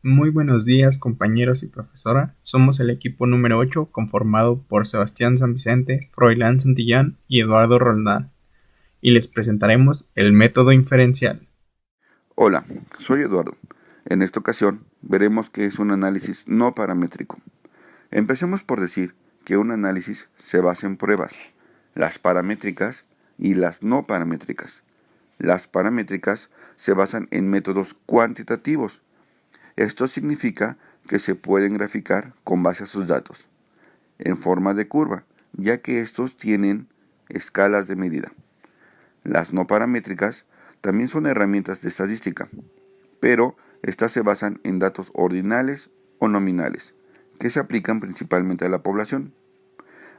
Muy buenos días, compañeros y profesora. Somos el equipo número 8, conformado por Sebastián San Vicente, Froilán Santillán y Eduardo Roldán, y les presentaremos el método inferencial. Hola, soy Eduardo. En esta ocasión veremos qué es un análisis no paramétrico. Empecemos por decir que un análisis se basa en pruebas, las paramétricas y las no paramétricas. Las paramétricas se basan en métodos cuantitativos. Esto significa que se pueden graficar con base a sus datos, en forma de curva, ya que estos tienen escalas de medida. Las no paramétricas también son herramientas de estadística, pero estas se basan en datos ordinales o nominales, que se aplican principalmente a la población.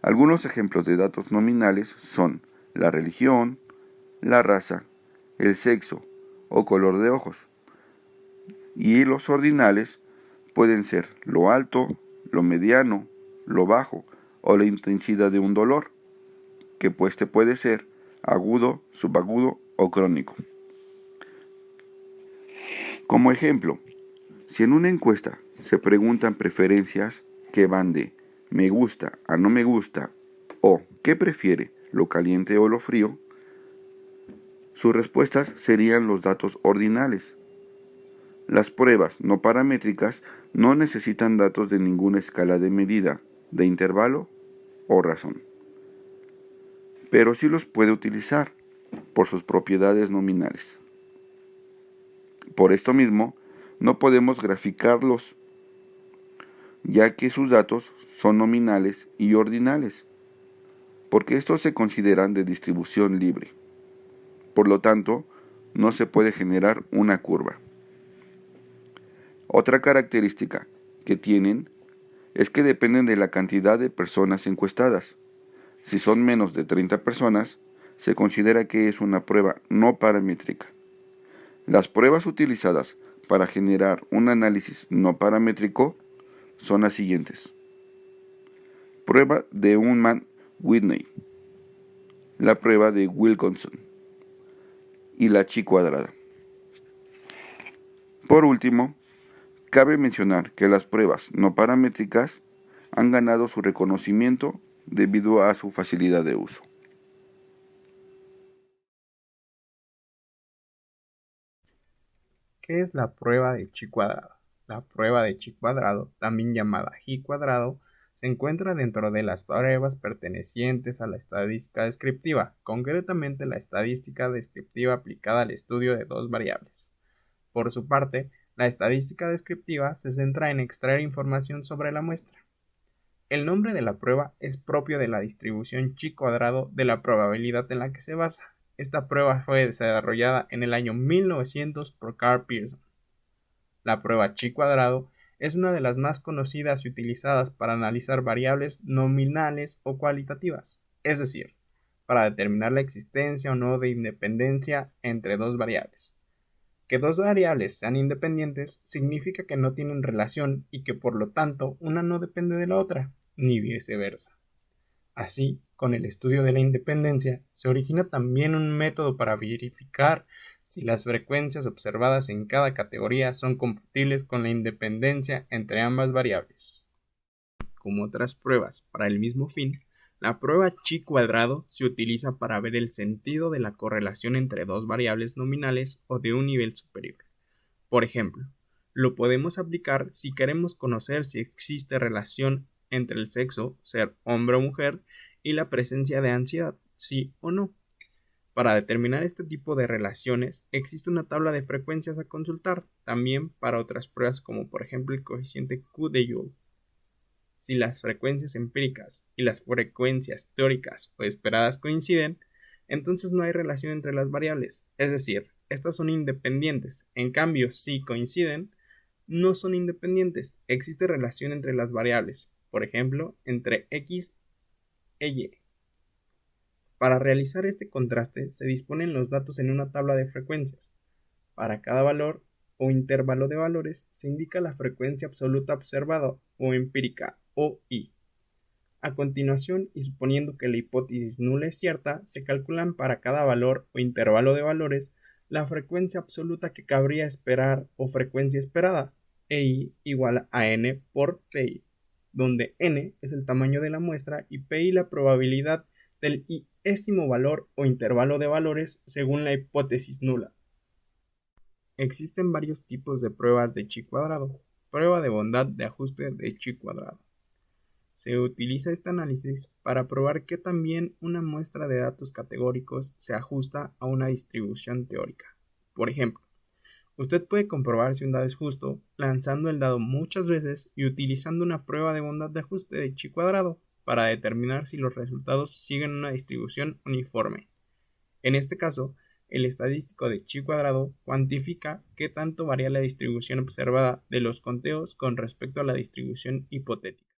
Algunos ejemplos de datos nominales son la religión, la raza, el sexo o color de ojos. Y los ordinales pueden ser lo alto, lo mediano, lo bajo o la intensidad de un dolor, que pues te puede ser agudo, subagudo o crónico. Como ejemplo, si en una encuesta se preguntan preferencias que van de me gusta a no me gusta o ¿qué prefiere, lo caliente o lo frío?, sus respuestas serían los datos ordinales. Las pruebas no paramétricas no necesitan datos de ninguna escala de medida, de intervalo o razón, pero sí los puede utilizar por sus propiedades nominales. Por esto mismo, no podemos graficarlos, ya que sus datos son nominales y ordinales, porque estos se consideran de distribución libre. Por lo tanto, no se puede generar una curva. Otra característica que tienen es que dependen de la cantidad de personas encuestadas. Si son menos de 30 personas, se considera que es una prueba no paramétrica. Las pruebas utilizadas para generar un análisis no paramétrico son las siguientes. Prueba de Unman-Whitney, la prueba de Wilkinson y la chi cuadrada. Por último, cabe mencionar que las pruebas no paramétricas han ganado su reconocimiento debido a su facilidad de uso. ¿Qué es la prueba de chi cuadrado? La prueba de chi cuadrado, también llamada chi cuadrado, se encuentra dentro de las pruebas pertenecientes a la estadística descriptiva, concretamente la estadística descriptiva aplicada al estudio de dos variables. Por su parte, la estadística descriptiva se centra en extraer información sobre la muestra. El nombre de la prueba es propio de la distribución chi cuadrado de la probabilidad en la que se basa. Esta prueba fue desarrollada en el año 1900 por Carl Pearson. La prueba chi cuadrado es una de las más conocidas y utilizadas para analizar variables nominales o cualitativas, es decir, para determinar la existencia o no de independencia entre dos variables. Que dos variables sean independientes significa que no tienen relación y que por lo tanto una no depende de la otra, ni viceversa. Así, con el estudio de la independencia, se origina también un método para verificar si las frecuencias observadas en cada categoría son compatibles con la independencia entre ambas variables. Como otras pruebas para el mismo fin, la prueba chi cuadrado se utiliza para ver el sentido de la correlación entre dos variables nominales o de un nivel superior. Por ejemplo, lo podemos aplicar si queremos conocer si existe relación entre el sexo, ser hombre o mujer, y la presencia de ansiedad, sí o no. Para determinar este tipo de relaciones, existe una tabla de frecuencias a consultar, también para otras pruebas como por ejemplo el coeficiente Q de Joule. Si las frecuencias empíricas y las frecuencias teóricas o esperadas coinciden, entonces no hay relación entre las variables, es decir, estas son independientes. En cambio, si coinciden, no son independientes, existe relación entre las variables, por ejemplo, entre x e y. Para realizar este contraste, se disponen los datos en una tabla de frecuencias. Para cada valor o intervalo de valores se indica la frecuencia absoluta observada o empírica o I. A continuación, y suponiendo que la hipótesis nula es cierta, se calculan para cada valor o intervalo de valores la frecuencia absoluta que cabría esperar o frecuencia esperada. EI igual a N por PI, donde N es el tamaño de la muestra y PI la probabilidad del iésimo valor o intervalo de valores según la hipótesis nula. Existen varios tipos de pruebas de chi cuadrado. Prueba de bondad de ajuste de chi cuadrado. Se utiliza este análisis para probar que también una muestra de datos categóricos se ajusta a una distribución teórica. Por ejemplo, usted puede comprobar si un dado es justo lanzando el dado muchas veces y utilizando una prueba de bondad de ajuste de chi cuadrado para determinar si los resultados siguen una distribución uniforme. En este caso, el estadístico de chi cuadrado cuantifica qué tanto varía la distribución observada de los conteos con respecto a la distribución hipotética.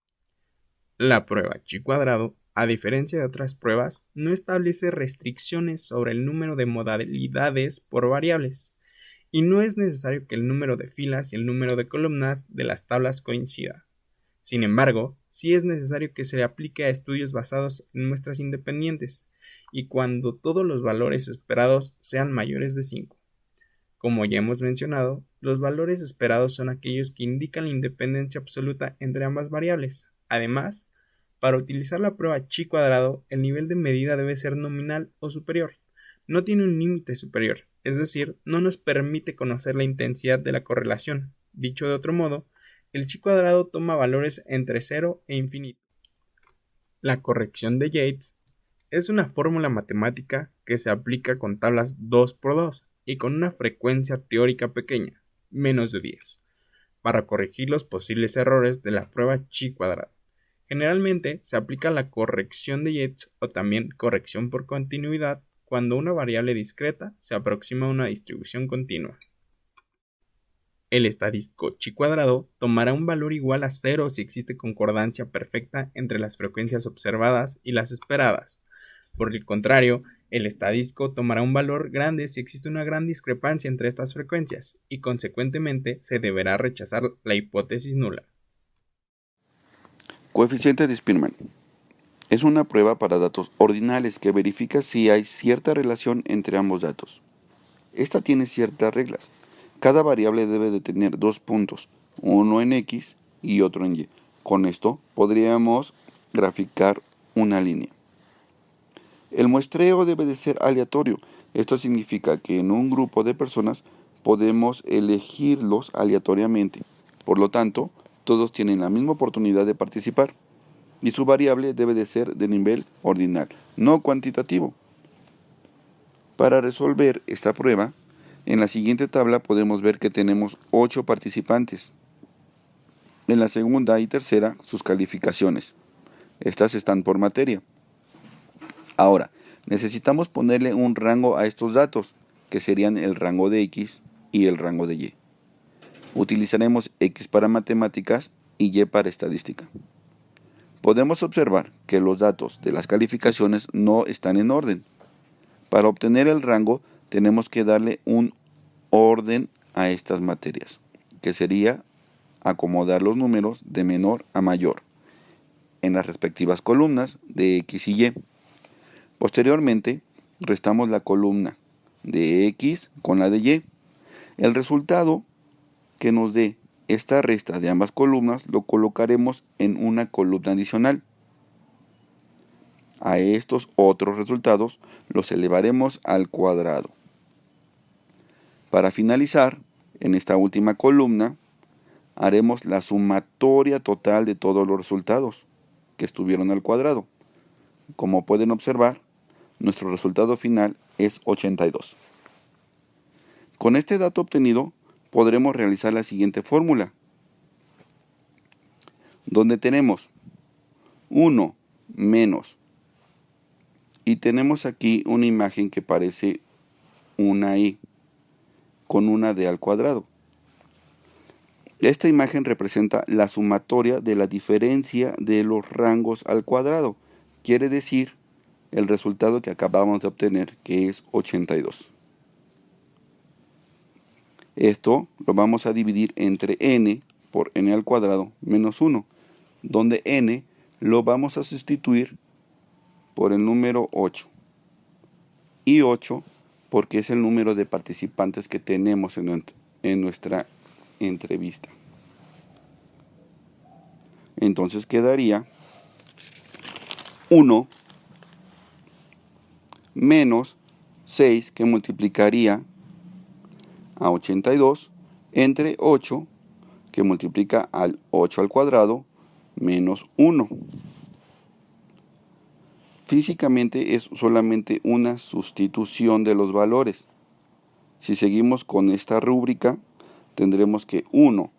La prueba chi cuadrado, a diferencia de otras pruebas, no establece restricciones sobre el número de modalidades por variables, y no es necesario que el número de filas y el número de columnas de las tablas coincida. Sin embargo, sí es necesario que se le aplique a estudios basados en muestras independientes, y cuando todos los valores esperados sean mayores de 5. Como ya hemos mencionado, los valores esperados son aquellos que indican la independencia absoluta entre ambas variables. Además, para utilizar la prueba chi cuadrado, el nivel de medida debe ser nominal o superior. No tiene un límite superior, es decir, no nos permite conocer la intensidad de la correlación. Dicho de otro modo, el chi cuadrado toma valores entre 0 e infinito. La corrección de Yates es una fórmula matemática que se aplica con tablas 2×2 y con una frecuencia teórica pequeña, menos de 10, para corregir los posibles errores de la prueba chi cuadrado. Generalmente se aplica la corrección de Yates o también corrección por continuidad cuando una variable discreta se aproxima a una distribución continua. El estadístico chi cuadrado tomará un valor igual a 0 si existe concordancia perfecta entre las frecuencias observadas y las esperadas. Por el contrario, el estadístico tomará un valor grande si existe una gran discrepancia entre estas frecuencias y consecuentemente se deberá rechazar la hipótesis nula. Coeficiente de Spearman. Es una prueba para datos ordinales que verifica si hay cierta relación entre ambos datos. Esta tiene ciertas reglas. Cada variable debe de tener dos puntos, uno en X y otro en Y. Con esto podríamos graficar una línea. El muestreo debe de ser aleatorio. Esto significa que en un grupo de personas podemos elegirlos aleatoriamente. Por lo tanto, todos tienen la misma oportunidad de participar. Y su variable debe de ser de nivel ordinal, no cuantitativo. Para resolver esta prueba, en la siguiente tabla podemos ver que tenemos 8 participantes. En la segunda y tercera, sus calificaciones. Estas están por materia. Ahora, necesitamos ponerle un rango a estos datos, que serían el rango de X y el rango de Y. Utilizaremos X para matemáticas y Y para estadística. Podemos observar que los datos de las calificaciones no están en orden. Para obtener el rango tenemos que darle un orden a estas materias, que sería acomodar los números de menor a mayor en las respectivas columnas de X y Y. Posteriormente, restamos la columna de X con la de Y. El resultado que nos dé esta resta de ambas columnas lo colocaremos en una columna adicional. A estos otros resultados los elevaremos al cuadrado. Para finalizar, en esta última columna haremos la sumatoria total de todos los resultados que estuvieron al cuadrado. Como pueden observar, nuestro resultado final es 82. Con este dato obtenido, podremos realizar la siguiente fórmula, donde tenemos 1 menos, y tenemos aquí una imagen que parece una Y con una D al cuadrado. Esta imagen representa la sumatoria de la diferencia de los rangos al cuadrado. Quiere decir el resultado que acabamos de obtener, que es 82. Esto lo vamos a dividir entre n por n al cuadrado menos 1, donde n lo vamos a sustituir por el número 8. Y 8 porque es el número de participantes que tenemos en nuestra entrevista. Entonces quedaría 1 menos 6 que multiplicaría a 82 entre 8 que multiplica al 8 al cuadrado menos 1. Físicamente es solamente una sustitución de los valores. Si seguimos con esta rúbrica, tendremos que 1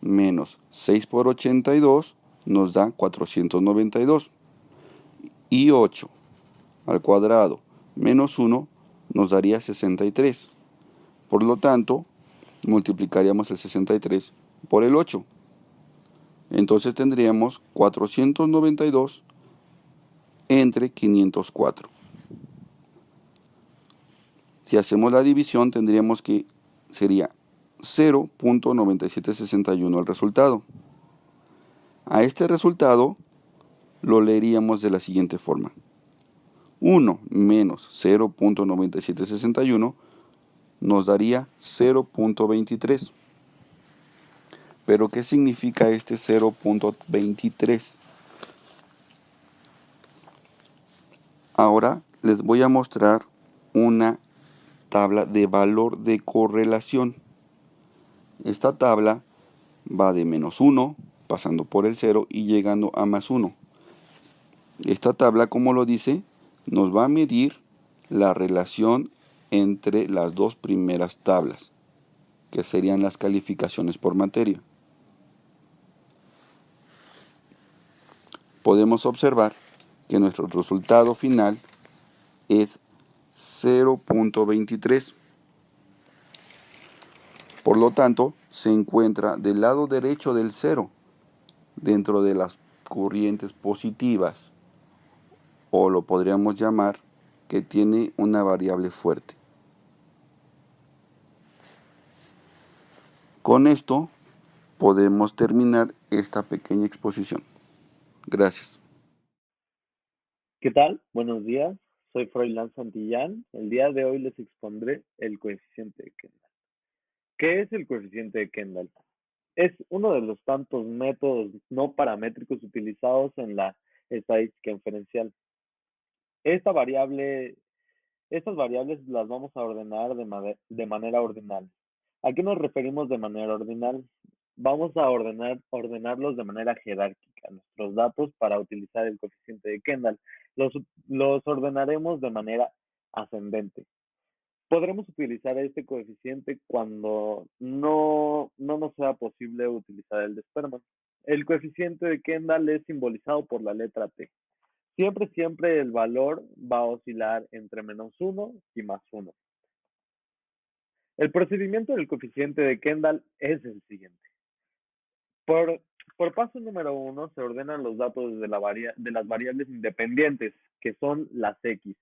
menos 6 por 82 nos da 492 y 8 al cuadrado menos 1 nos daría 63. Por lo tanto, multiplicaríamos el 63 por el 8. Entonces tendríamos 492 entre 504. Si hacemos la división, tendríamos que sería 0.9761 el resultado. A este resultado lo leeríamos de la siguiente forma. 1 menos 0.9761 nos daría 0.23. ¿Pero qué significa este 0.23? Ahora les voy a mostrar una tabla de valor de correlación. Esta tabla va de menos 1, pasando por el 0 y llegando a más 1. Esta tabla, como lo dice, nos va a medir la relación entre las dos primeras tablas, que serían las calificaciones por materia. Podemos observar que nuestro resultado final es 0.23. Por lo tanto, se encuentra del lado derecho del 0, dentro de las corrientes positivas, o lo podríamos llamar que tiene una variable fuerte. Con esto podemos terminar esta pequeña exposición. Gracias. ¿Qué tal? Buenos días. Soy Froilán Santillán. El día de hoy les expondré el coeficiente de Kendall. ¿Qué es el coeficiente de Kendall? Es uno de los tantos métodos no paramétricos utilizados en la estadística inferencial. Esta variable Estas variables las vamos a ordenar de manera ordinal. ¿A qué nos referimos de manera ordinal? Vamos a ordenarlos de manera jerárquica, nuestros datos para utilizar el coeficiente de Kendall. Los, los ordenaremos de manera ascendente. Podremos utilizar este coeficiente cuando no nos sea posible utilizar el de Sperman. El coeficiente de Kendall es simbolizado por la letra T. Siempre el valor va a oscilar entre -1 y +1. El procedimiento del coeficiente de Kendall es el siguiente. Por paso número 1 se ordenan los datos de las variables independientes, que son las X.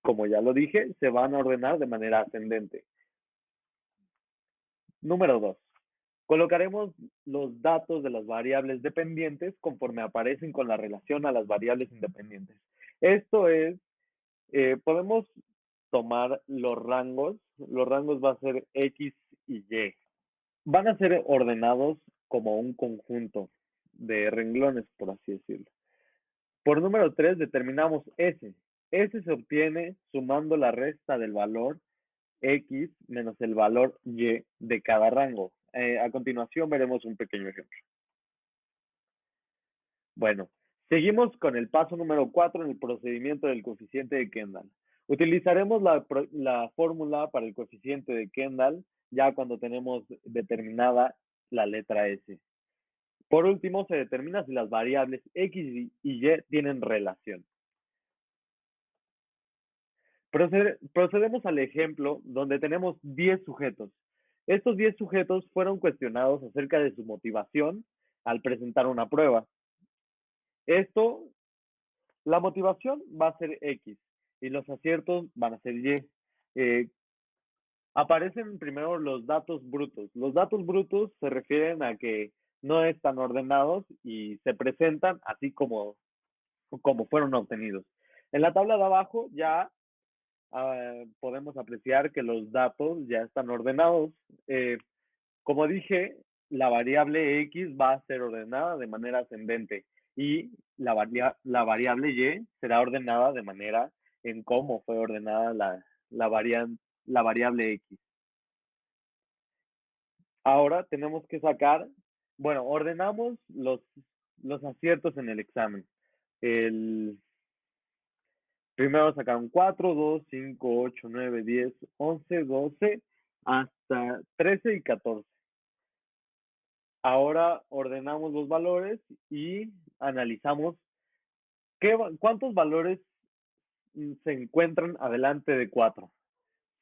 Como ya lo dije, se van a ordenar de manera ascendente. Número 2. Colocaremos los datos de las variables dependientes conforme aparecen con la relación a las variables independientes. Esto es, podemos tomar los rangos va a ser X y Y. Van a ser ordenados como un conjunto de renglones, por así decirlo. Por número 3 determinamos S. S se obtiene sumando la resta del valor X menos el valor Y de cada rango. A continuación veremos un pequeño ejemplo. Bueno, seguimos con el paso número 4 en el procedimiento del coeficiente de Kendall. Utilizaremos la fórmula para el coeficiente de Kendall ya cuando tenemos determinada la letra S. Por último, se determina si las variables X y Y tienen relación. Procedemos al ejemplo donde tenemos 10 sujetos. Estos 10 sujetos fueron cuestionados acerca de su motivación al presentar una prueba. La motivación va a ser X y los aciertos van a ser Y. Aparecen primero los datos brutos. Los datos brutos se refieren a que no están ordenados y se presentan así como fueron obtenidos. En la tabla de abajo ya podemos apreciar que los datos ya están ordenados. Como dije, la variable X va a ser ordenada de manera ascendente y la variable Y será ordenada de manera en cómo fue ordenada la variable X. Ahora tenemos que sacar, bueno, ordenamos los aciertos en el examen. Primero sacaron 4, 2, 5, 8, 9, 10, 11, 12, hasta 13 y 14. Ahora ordenamos los valores y analizamos cuántos valores se encuentran adelante de 4.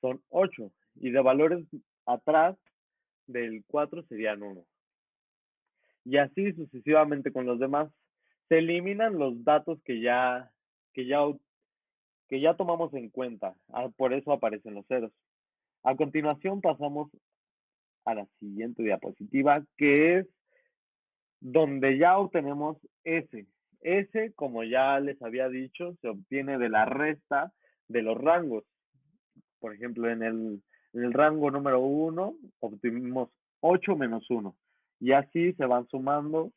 Son 8. Y de valores atrás del 4 serían 1. Y así sucesivamente con los demás. Se eliminan los datos que ya tomamos en cuenta. Por eso aparecen los ceros. A continuación pasamos a la siguiente diapositiva, que es donde ya obtenemos S. S, como ya les había dicho, se obtiene de la resta de los rangos. Por ejemplo, en el rango número 1 obtuvimos 8 menos 1. Y así se van sumando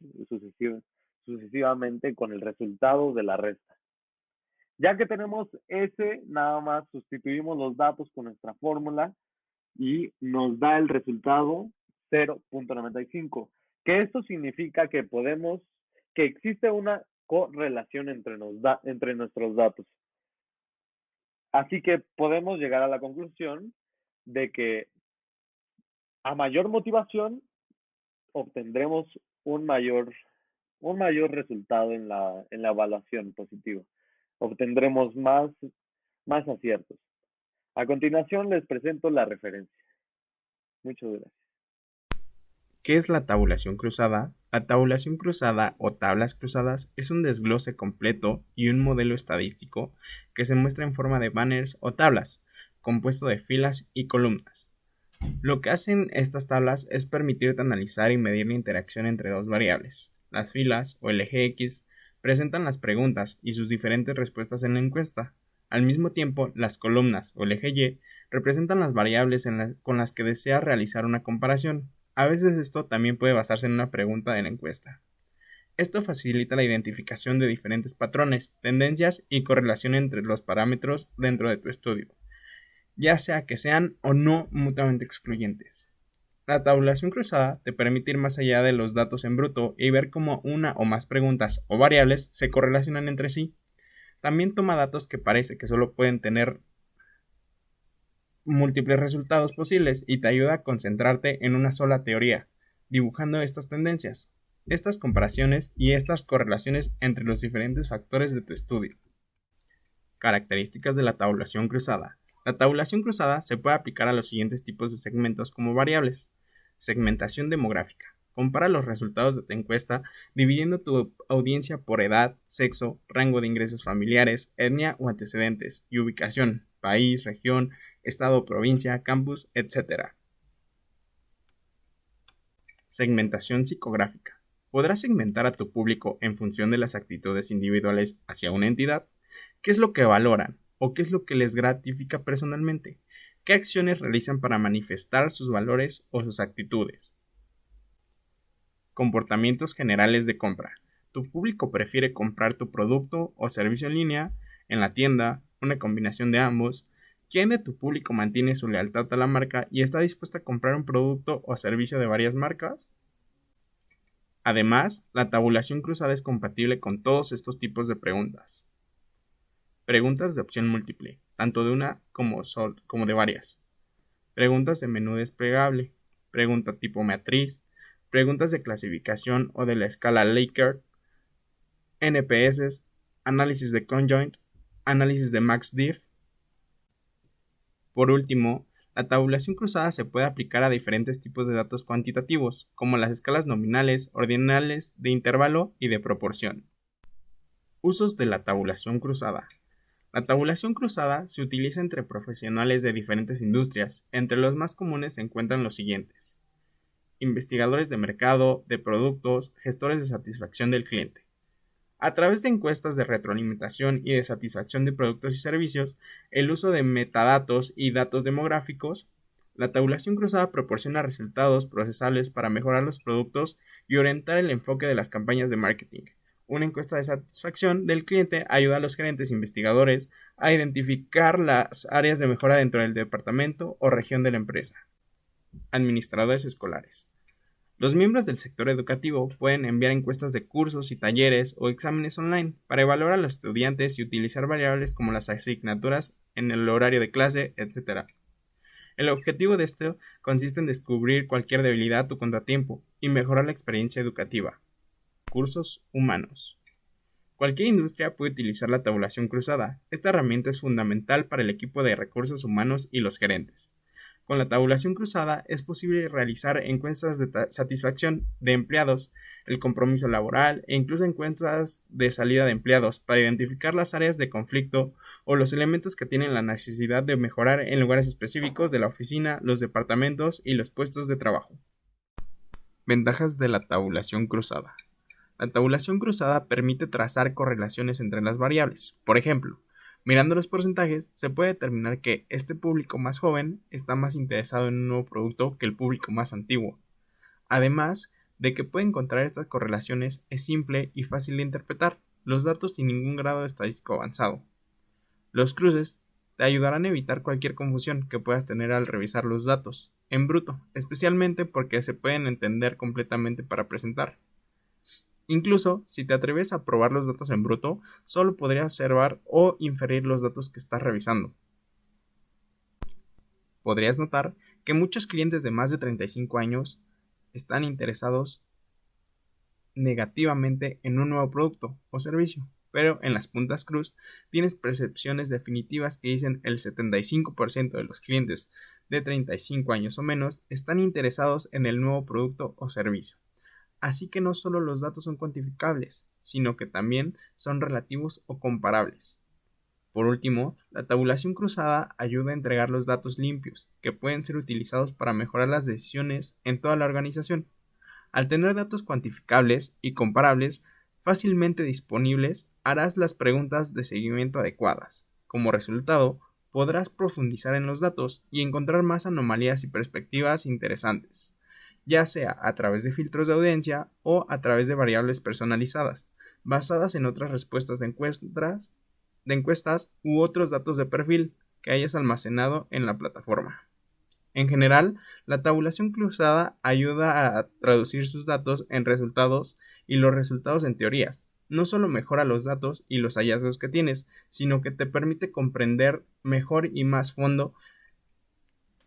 sucesivamente con el resultado de la resta. Ya que tenemos S, nada más sustituimos los datos con nuestra fórmula y nos da el resultado 0.95. Que esto significa que existe una correlación entre nuestros datos. Así que podemos llegar a la conclusión de que a mayor motivación obtendremos un mayor resultado en la evaluación positiva. Obtendremos más aciertos. A continuación les presento la referencia. Muchas gracias. ¿Qué es la tabulación cruzada? La tabulación cruzada o tablas cruzadas es un desglose completo y un modelo estadístico que se muestra en forma de banners o tablas, compuesto de filas y columnas. Lo que hacen estas tablas es permitirte analizar y medir la interacción entre dos variables. Las filas, o el eje X, presentan las preguntas y sus diferentes respuestas en la encuesta. Al mismo tiempo, las columnas, o el eje Y, representan las variables con las que deseas realizar una comparación. A veces esto también puede basarse en una pregunta de la encuesta. Esto facilita la identificación de diferentes patrones, tendencias y correlación entre los parámetros dentro de tu estudio, ya sea que sean o no mutuamente excluyentes. La tabulación cruzada te permite ir más allá de los datos en bruto y ver cómo una o más preguntas o variables se correlacionan entre sí. También toma datos que parece que solo pueden tener múltiples resultados posibles y te ayuda a concentrarte en una sola teoría, dibujando estas tendencias, estas comparaciones y estas correlaciones entre los diferentes factores de tu estudio. Características de la tabulación cruzada. La tabulación cruzada se puede aplicar a los siguientes tipos de segmentos como variables. Segmentación demográfica. Compara los resultados de tu encuesta dividiendo tu audiencia por edad, sexo, rango de ingresos familiares, etnia o antecedentes y ubicación, país, región, estado, provincia, campus, etc. Segmentación psicográfica. ¿Podrás segmentar a tu público en función de las actitudes individuales hacia una entidad? ¿Qué es lo que valoran o qué es lo que les gratifica personalmente? ¿Qué acciones realizan para manifestar sus valores o sus actitudes? Comportamientos generales de compra. ¿Tu público prefiere comprar tu producto o servicio en línea, en la tienda, una combinación de ambos? ¿Quién de tu público mantiene su lealtad a la marca y está dispuesto a comprar un producto o servicio de varias marcas? Además, la tabulación cruzada es compatible con todos estos tipos de preguntas. Preguntas de opción múltiple, tanto de una como de varias. Preguntas de menú desplegable. Pregunta tipo matriz. Preguntas de clasificación o de la escala Likert. NPS. Análisis de conjoint. Análisis de max-diff. Por último, la tabulación cruzada se puede aplicar a diferentes tipos de datos cuantitativos, como las escalas nominales, ordinales, de intervalo y de proporción. Usos de la tabulación cruzada. La tabulación cruzada se utiliza entre profesionales de diferentes industrias. Entre los más comunes se encuentran los siguientes: investigadores de mercado, de productos, gestores de satisfacción del cliente. A través de encuestas de retroalimentación y de satisfacción de productos y servicios, el uso de metadatos y datos demográficos La tabulación cruzada proporciona resultados procesables para mejorar los productos y orientar el enfoque de las campañas de marketing. Una encuesta de satisfacción del cliente ayuda a los gerentes e investigadores a identificar las áreas de mejora dentro del departamento o región de la empresa. Administradores escolares. Los miembros del sector educativo pueden enviar encuestas de cursos y talleres o exámenes online para evaluar a los estudiantes y utilizar variables como las asignaturas en el horario de clase, etc. El objetivo de esto consiste en descubrir cualquier debilidad o contratiempo y mejorar la experiencia educativa. Recursos humanos. Cualquier industria puede utilizar la tabulación cruzada. Esta herramienta es fundamental para el equipo de recursos humanos y los gerentes. Con la tabulación cruzada es posible realizar encuestas de satisfacción de empleados, el compromiso laboral e incluso encuestas de salida de empleados para identificar las áreas de conflicto o los elementos que tienen la necesidad de mejorar en lugares específicos de la oficina, los departamentos y los puestos de trabajo. Ventajas de la tabulación cruzada. La tabulación cruzada permite trazar correlaciones entre las variables. Por ejemplo, mirando los porcentajes, se puede determinar que este público más joven está más interesado en un nuevo producto que el público más antiguo. Además de que puede encontrar estas correlaciones, es simple y fácil de interpretar los datos sin ningún grado de estadístico avanzado. Los cruces te ayudarán a evitar cualquier confusión que puedas tener al revisar los datos en bruto, especialmente porque se pueden entender completamente para presentar. Incluso, si te atreves a probar los datos en bruto, solo podrías observar o inferir los datos que estás revisando. Podrías notar que muchos clientes de más de 35 años están interesados negativamente en un nuevo producto o servicio, pero en las puntas cruz tienes percepciones definitivas que dicen el 75% de los clientes de 35 años o menos están interesados en el nuevo producto o servicio. Así que no solo los datos son cuantificables, sino que también son relativos o comparables. Por último, la tabulación cruzada ayuda a entregar los datos limpios, que pueden ser utilizados para mejorar las decisiones en toda la organización. Al tener datos cuantificables y comparables fácilmente disponibles, harás las preguntas de seguimiento adecuadas. Como resultado, podrás profundizar en los datos y encontrar más anomalías y perspectivas interesantes, ya sea a través de filtros de audiencia o a través de variables personalizadas, basadas en otras respuestas de encuestas u otros datos de perfil que hayas almacenado en la plataforma. En general, la tabulación cruzada ayuda a traducir sus datos en resultados y los resultados en teorías. No solo mejora los datos y los hallazgos que tienes, sino que te permite comprender mejor y más fondo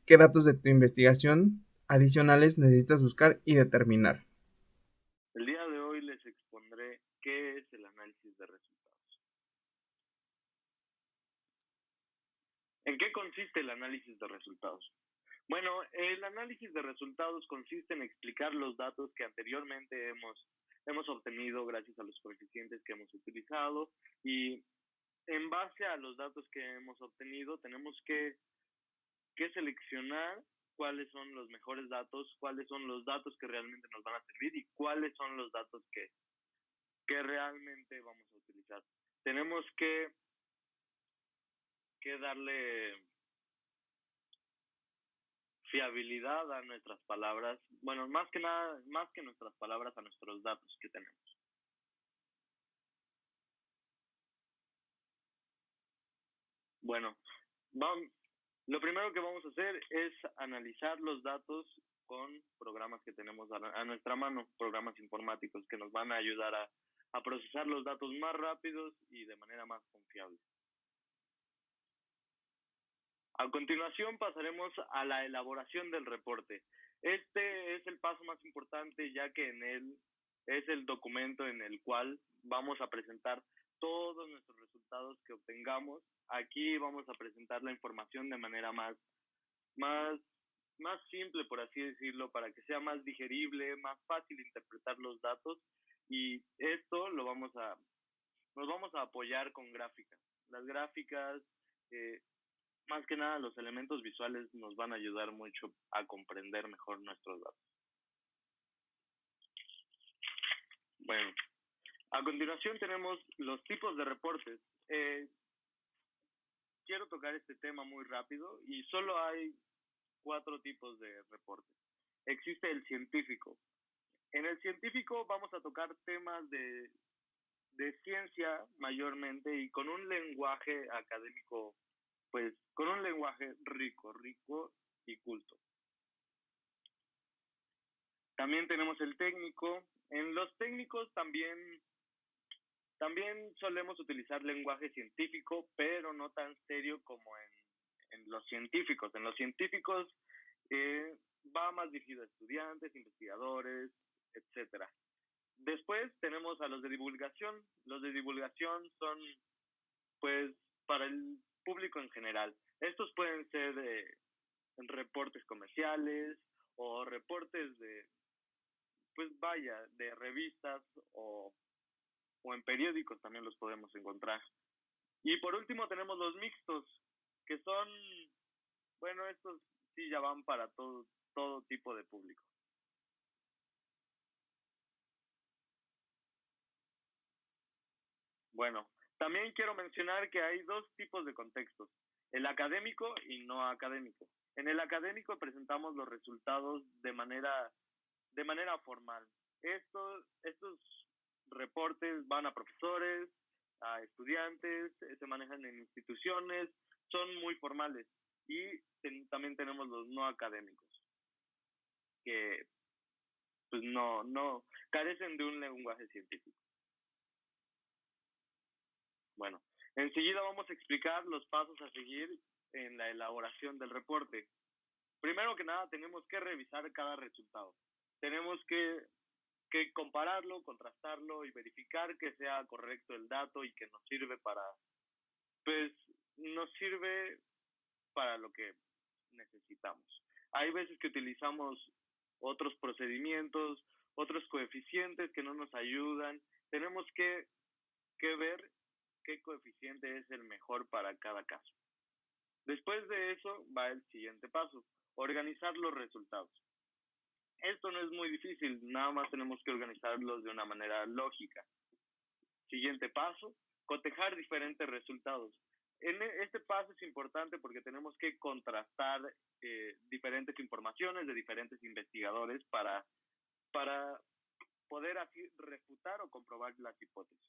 qué datos de tu investigación adicionales necesitas buscar y determinar. El día de hoy les expondré qué es el análisis de resultados. ¿En qué consiste el análisis de resultados? Bueno, el análisis de resultados consiste en explicar los datos que anteriormente hemos obtenido gracias a los coeficientes que hemos utilizado, y en base a los datos que hemos obtenido tenemos que seleccionar cuáles son los mejores datos, cuáles son los datos que realmente nos van a servir y cuáles son los datos que realmente vamos a utilizar. Tenemos que darle fiabilidad a nuestras palabras, bueno, más que nuestras palabras, a nuestros datos que tenemos. Bueno, lo primero que vamos a hacer es analizar los datos con programas que tenemos a nuestra mano, programas informáticos que nos van a ayudar a procesar los datos más rápidos y de manera más confiable. A continuación pasaremos a la elaboración del reporte. Este es el paso más importante, ya que en él es el documento en el cual vamos a presentar todos nuestros resultados que obtengamos. Aquí vamos a presentar la información de manera más simple, por así decirlo, para que sea más digerible, más fácil interpretar los datos, y esto nos vamos a apoyar con gráficas. Las gráficas, más que nada los elementos visuales, nos van a ayudar mucho a comprender mejor nuestros datos. Bueno, a continuación tenemos los tipos de reportes. Quiero tocar este tema muy rápido, y solo hay 4 tipos de reportes. Existe el científico. En el científico vamos a tocar temas de ciencia mayormente y con un lenguaje académico, pues con un lenguaje rico y culto. También tenemos el técnico. En los técnicos también solemos utilizar lenguaje científico, pero no tan serio como en los científicos. En los científicos va más dirigido a estudiantes, investigadores, etcétera. Después tenemos a los de divulgación. Los de divulgación son, pues, para el público en general. Estos pueden ser reportes comerciales o reportes de, pues vaya, de revistas o en periódicos también los podemos encontrar. Y por último tenemos los mixtos, que son, bueno, estos sí ya van para todo tipo de público. Bueno, también quiero mencionar que hay 2 tipos de contextos, el académico y no académico. En el académico presentamos los resultados de manera formal. Estos reportes van a profesores, a estudiantes, se manejan en instituciones, son muy formales. Y también tenemos los no académicos, que pues no carecen de un lenguaje científico. Bueno, enseguida vamos a explicar los pasos a seguir en la elaboración del reporte. Primero que nada, tenemos que revisar cada resultado. Tenemos que compararlo, contrastarlo y verificar que sea correcto el dato y que nos sirve para lo que necesitamos. Hay veces que utilizamos otros procedimientos, otros coeficientes que no nos ayudan. Tenemos que ver qué coeficiente es el mejor para cada caso. Después de eso va el siguiente paso, organizar los resultados. Esto no es muy difícil, nada más tenemos que organizarlos de una manera lógica. Siguiente paso, cotejar diferentes resultados. Este paso es importante porque tenemos que contrastar diferentes informaciones de diferentes investigadores para poder así refutar o comprobar las hipótesis.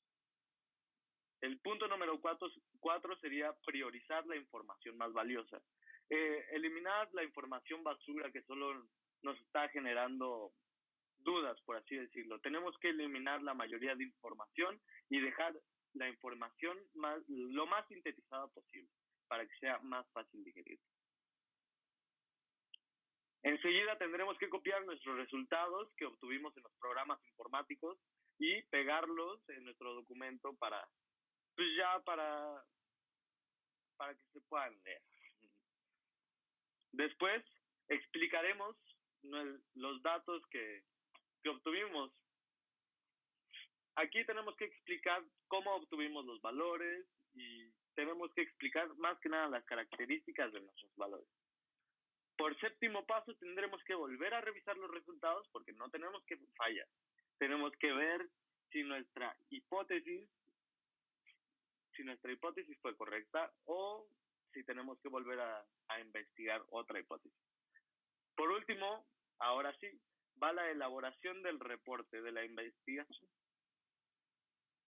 El punto número 4 sería priorizar la información más valiosa. Eliminar la información basura que solo nos está generando dudas, por así decirlo. Tenemos que eliminar la mayoría de información y dejar la información lo más sintetizada posible para que sea más fácil digerir. Enseguida tendremos que copiar nuestros resultados que obtuvimos en los programas informáticos y pegarlos en nuestro documento para que se puedan leer. Después explicaremos los datos que obtuvimos. Aquí tenemos que explicar cómo obtuvimos los valores y tenemos que explicar más que nada las características de nuestros valores. Por séptimo paso tendremos que volver a revisar los resultados porque no tenemos que fallar. Tenemos que ver si nuestra hipótesis fue correcta o si tenemos que volver a investigar otra hipótesis. Por último, ahora sí, va la elaboración del reporte de la investigación.